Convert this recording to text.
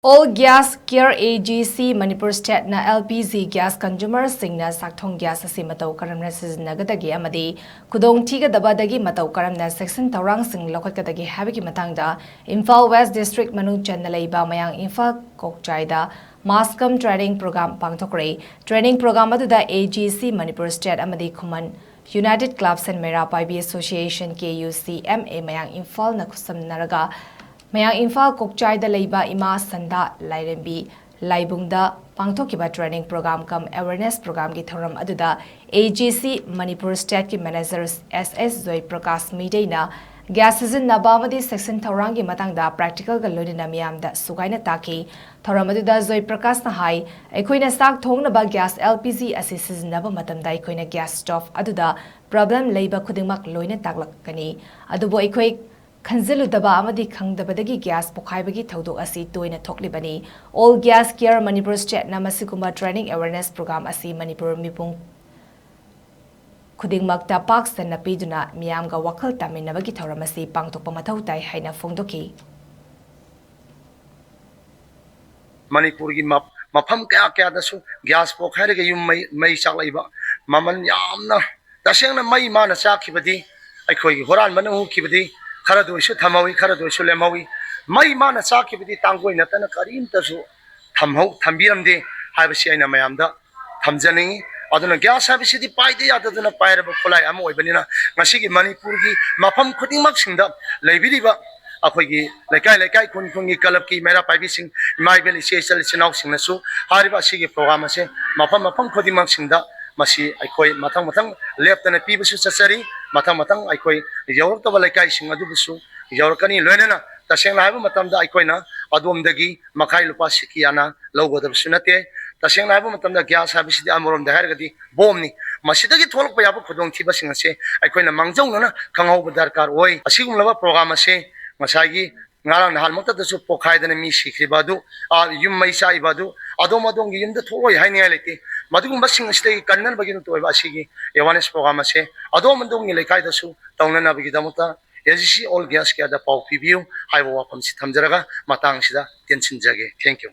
All Gas Care AGC Manipur State na LPG gas consumer singna sakthong gas asi matau karamna siznagadagi amadi kudong thigadabadagi matau karamna section taurang sing lokhatkadagi habiki matangda Imphal West District manung channa leiba mayang Imphal Kokchaida Mascom training program pangthokre training program aduda AGC Manipur State amadi Khuman United Clubs and Mera Paibi Association KUCMA mayang Imphal na khusamnaraga Mayang Imphal Kokchaida leiba ima sanda lairembi laibungda pangthokiba training program kam awareness program ki thoram aduda AGC Manipur State ki manager SS Zoy Prakash Mideina gas season nabamadi section thorangi matangda practical ga loina miyamda sugaina taki thoram aduda Zoy Prakash na hai ekoina sak thongna ba gas LPG asi season naba matamda ekoina gas stove aduda problem leiba khudingmak loina taklakani adubo ekoi Kanziludaba amadi khangdabadagi gas pokhaibagi thodok asi toina thoklibani All Gas Care Manipur State na masikuma training awareness program asi Manipur mipung khudingmakta paksan na piduna miyamga wakhal taminabagi thoram asi pangtokpa mathau tai haina phongdoki Manipur gi mafam kaya dasu gas pokhairega yum mai chaklaiba maman yamna tasengna mai mana chakhibadi aikhoi horan manu khibadi khara doisu thamawi khara doisu lemawi mai mana sakibidi tangoi natana karim tasu thamhau thambiramde haibasi aina mayamda thamjani aduna gas habisidi paide aduna pairaba kholai am oibanina ngasigi manipur gi mafam khudingmak singda leibiriba akhoigi laikai khungi kalab ki mera paibi sing maibel isesal sinau singnasu hariba sigi program ase mafam khudingmak singda masi aikoi matang leptana pibusu sasari matang aikoi yorok to balaikai sing adu busu yorokani loinena tasengna haibu matamda aikoina adomdagi makai lupa sikiana logoda sunate tasengna haibu matamda gas habisidi amorom da hargadi bomni masidagi tholok pa yabu khudong thiba singase aikoina mangjongna kangau darkar oi asigum laba program ase masagi ngarang nahal makta dasu pokhaidana mi sikribadu yum maisa ibadu adom gi yumda tholoi haini lete madugum basing stay kannal bagin to asigi awareness program ase adom gi lekai dasu taunana bagi damuta AGC All Gas Care da pau PBU haibo wapam si thamjaraga matang sida tension jage thank you